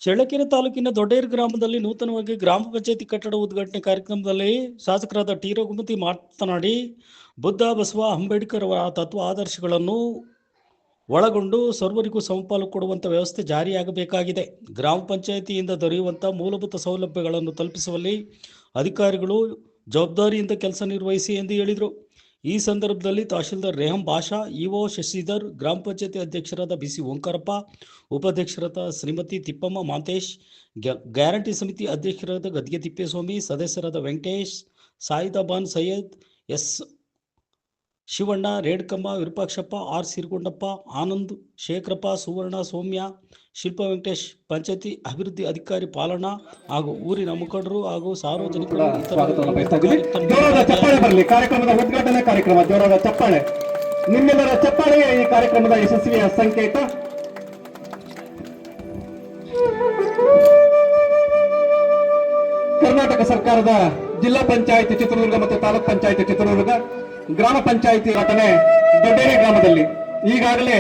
ಚಳ್ಳಕೆರೆ ತಾಲೂಕಿನ ದೊಡ್ಡೇರು ಗ್ರಾಮದಲ್ಲಿ ನೂತನವಾಗಿ ಗ್ರಾಮ ಪಂಚಾಯತಿ ಕಟ್ಟಡ ಉದ್ಘಾಟನೆ ಕಾರ್ಯಕ್ರಮದಲ್ಲಿ ಶಾಸಕರಾದ ಟಿ ರಘುಮತಿ ಮಾತನಾಡಿ, ಬುದ್ಧ ಬಸವ ಅಂಬೇಡ್ಕರ್ ಅವರ ತತ್ವ ಆದರ್ಶಗಳನ್ನು ಒಳಗೊಂಡು ಸರ್ವರಿಗೂ ಸಮಪಾಲು ಕೊಡುವಂಥ ವ್ಯವಸ್ಥೆ ಜಾರಿಯಾಗಬೇಕಾಗಿದೆ. ಗ್ರಾಮ ಪಂಚಾಯಿತಿಯಿಂದ ದೊರೆಯುವಂಥ ಮೂಲಭೂತ ಸೌಲಭ್ಯಗಳನ್ನು ತಲುಪಿಸುವಲ್ಲಿ ಅಧಿಕಾರಿಗಳು ಜವಾಬ್ದಾರಿಯಿಂದ ಕೆಲಸ ನಿರ್ವಹಿಸಿ ಎಂದು ಹೇಳಿದರು. ಈ ಸಂದರ್ಭದಲ್ಲಿ ತಹಶೀಲ್ದಾರ್ ರೆಹಂ ಬಾಷಾ, ಇಒ ಶಶಿಧರ್, ಗ್ರಾಮ ಪಂಚಾಯತಿ ಅಧ್ಯಕ್ಷರಾದ ಬಿಸಿ ಓಂಕಾರಪ್ಪ, ಉಪಾಧ್ಯಕ್ಷರಾದ ಶ್ರೀಮತಿ ತಿಪ್ಪಮ್ಮ ಮಾಂತೇಶ್, ಗ್ಯಾರಂಟಿ ಸಮಿತಿ ಅಧ್ಯಕ್ಷರಾದ ಗದ್ಗೆ ತಿಪ್ಪೇಸ್ವಾಮಿ, ಸದಸ್ಯರಾದ ವೆಂಕಟೇಶ್, ಸಾಯಿದಾಬಾನ್ ಸೈಯದ್, ಎಸ್ ಶಿವಣ್ಣ, ರೇಡ್ಕಮ್ಮ, ವಿರೂಪಾಕ್ಷಪ್ಪ, ಆರ್ ಸಿರಿಗೊಂಡಪ್ಪ, ಆನಂದ್, ಶೇಖರಪ್ಪ, ಸುವರ್ಣ, ಸೌಮ್ಯ, ಶಿಲ್ಪ ವೆಂಕಟೇಶ್, ಪಂಚಾಯತಿ ಅಭಿವೃದ್ಧಿ ಅಧಿಕಾರಿ ಪಾಲಣ್ಣ ಹಾಗೂ ಊರಿನ ಮುಖಂಡರು ಹಾಗೂ ಸಾರ್ವಜನಿಕರು ಕಾರ್ಯಕ್ರಮದ ಉದ್ಘಾಟನಾ ಕಾರ್ಯಕ್ರಮ ಜೋರಾದ ಚಪ್ಪಾಳೆ. ನಿಮ್ಮೆಲ್ಲರ ಚಪ್ಪಾಳೆ ಈ ಕಾರ್ಯಕ್ರಮದ ಯಶಸ್ವಿಯ ಸಂಕೇತ. ಕರ್ನಾಟಕ ಸರ್ಕಾರದ ಜಿಲ್ಲಾ ಪಂಚಾಯಿತಿ ಚಿತ್ರದುರ್ಗ ಮತ್ತು ತಾಲೂಕ್ ಪಂಚಾಯಿತಿ ಚಿತ್ರದುರ್ಗ ಗ್ರಾಮ ಪಂಚಾಯಿತಿ ಘಟನೆ ದೊಡ್ಡೇರೆ ಗ್ರಾಮದಲ್ಲಿ ಈಗಾಗಲೇ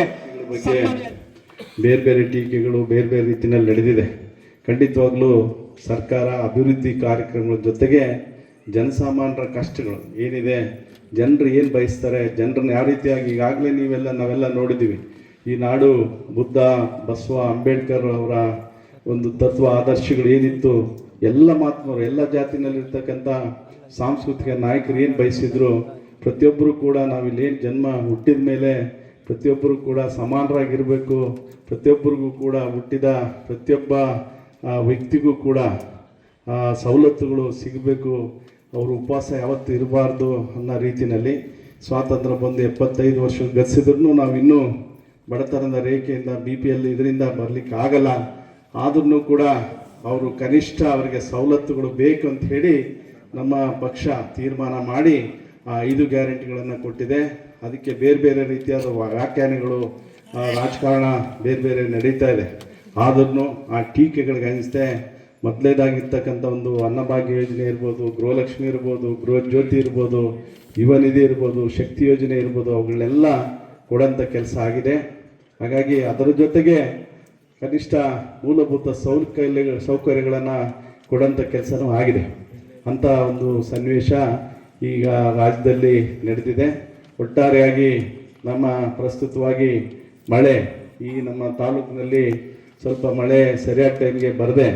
ಬೇರೆ ಬೇರೆ ಟೀಕೆಗಳು ಬೇರೆ ಬೇರೆ ರೀತಿಯಲ್ಲಿ ನಡೆದಿದೆ. ಖಂಡಿತವಾಗ್ಲೂ ಸರ್ಕಾರ ಅಭಿವೃದ್ಧಿ ಕಾರ್ಯಕ್ರಮಗಳ ಜೊತೆಗೆ ಜನಸಾಮಾನ್ಯರ ಕಷ್ಟಗಳು ಏನಿದೆ, ಜನರು ಏನು ಬಯಸ್ತಾರೆ, ಜನರನ್ನ ಯಾವ ರೀತಿಯಾಗಿ ಈಗಾಗಲೇ ನಾವೆಲ್ಲ ನೋಡಿದ್ದೀವಿ. ಈ ನಾಡು ಬುದ್ಧ ಬಸವ ಅಂಬೇಡ್ಕರ್ ಅವರ ಒಂದು ತತ್ವ ಆದರ್ಶಗಳು ಏನಿತ್ತು, ಎಲ್ಲ ಮಾತನಾಡೋರು, ಎಲ್ಲ ಜಾತಿನಲ್ಲಿರ್ತಕ್ಕಂಥ ಸಾಂಸ್ಕೃತಿಕ ನಾಯಕರು ಏನು ಬಯಸಿದ್ರು, ಪ್ರತಿಯೊಬ್ಬರು ಕೂಡ ನಾವಿಲ್ಲೇನು ಜನ್ಮ ಹುಟ್ಟಿದ ಮೇಲೆ ಪ್ರತಿಯೊಬ್ಬರು ಕೂಡ ಸಮಾನರಾಗಿರಬೇಕು, ಪ್ರತಿಯೊಬ್ಬರಿಗೂ ಕೂಡ ಹುಟ್ಟಿದ ಪ್ರತಿಯೊಬ್ಬ ವ್ಯಕ್ತಿಗೂ ಕೂಡ ಸವಲತ್ತುಗಳು ಸಿಗಬೇಕು, ಅವರು ಉಪವಾಸ ಯಾವತ್ತೂ ಇರಬಾರ್ದು ಅನ್ನೋ ರೀತಿಯಲ್ಲಿ ಸ್ವಾತಂತ್ರ್ಯ ಬಂದು 75 ವರ್ಷ ಗತಿಸಿದ್ರೂ ನಾವು ಇನ್ನೂ ಬಡತನದ ರೇಖೆಯಿಂದ BPL ಇದರಿಂದ ಬರಲಿಕ್ಕೆ ಆಗಲ್ಲ. ಆದ್ರೂ ಕೂಡ ಅವರು ಕನಿಷ್ಠ ಅವರಿಗೆ ಸವಲತ್ತುಗಳು ಬೇಕು ಅಂತ ಹೇಳಿ ನಮ್ಮ ಪಕ್ಷ ತೀರ್ಮಾನ ಮಾಡಿ 5 ಗ್ಯಾರಂಟಿಗಳನ್ನು ಕೊಟ್ಟಿದೆ. ಅದಕ್ಕೆ ಬೇರೆ ಬೇರೆ ರೀತಿಯಾದ ವ್ಯಾಖ್ಯಾನಗಳು, ರಾಜಕಾರಣ ಬೇರೆ ಬೇರೆ ನಡೀತಾ ಇದೆ. ಆದ್ರೂ ಆ ಟೀಕೆಗಳಿಗೆ ಅನಿಸುತ್ತೆ, ಮೊದಲೇದಾಗಿರ್ತಕ್ಕಂಥ ಒಂದು ಅನ್ನಭಾಗ್ಯ ಯೋಜನೆ ಇರ್ಬೋದು, ಗೃಹಲಕ್ಷ್ಮಿ ಇರ್ಬೋದು, ಗೃಹ ಜ್ಯೋತಿ ಇರ್ಬೋದು, ಯುವ ನಿಧಿ ಇರ್ಬೋದು, ಶಕ್ತಿ ಯೋಜನೆ ಇರ್ಬೋದು, ಅವುಗಳನ್ನೆಲ್ಲ ಕೊಡೋಂಥ ಕೆಲಸ ಆಗಿದೆ. ಹಾಗಾಗಿ ಅದರ ಜೊತೆಗೆ ಕನಿಷ್ಠ ಮೂಲಭೂತ ಸೌಕರ್ಯಗಳನ್ನು ಕೊಡೋಂಥ ಕೆಲಸನೂ ಆಗಿದೆ. ಅಂಥ ಒಂದು ಸನ್ನಿವೇಶ ಈಗ ರಾಜ್ಯದಲ್ಲಿ ನಡೆದಿದೆ. ಒಟ್ಟಾರೆಯಾಗಿ ನಮ್ಮ ಪ್ರಸ್ತುತವಾಗಿ ಮಳೆ ಈ ನಮ್ಮ ತಾಲೂಕಿನಲ್ಲಿ ಸ್ವಲ್ಪ ಮಳೆ ಸರಿಯಾದ ಟೈಮ್ಗೆ ಬರದೆ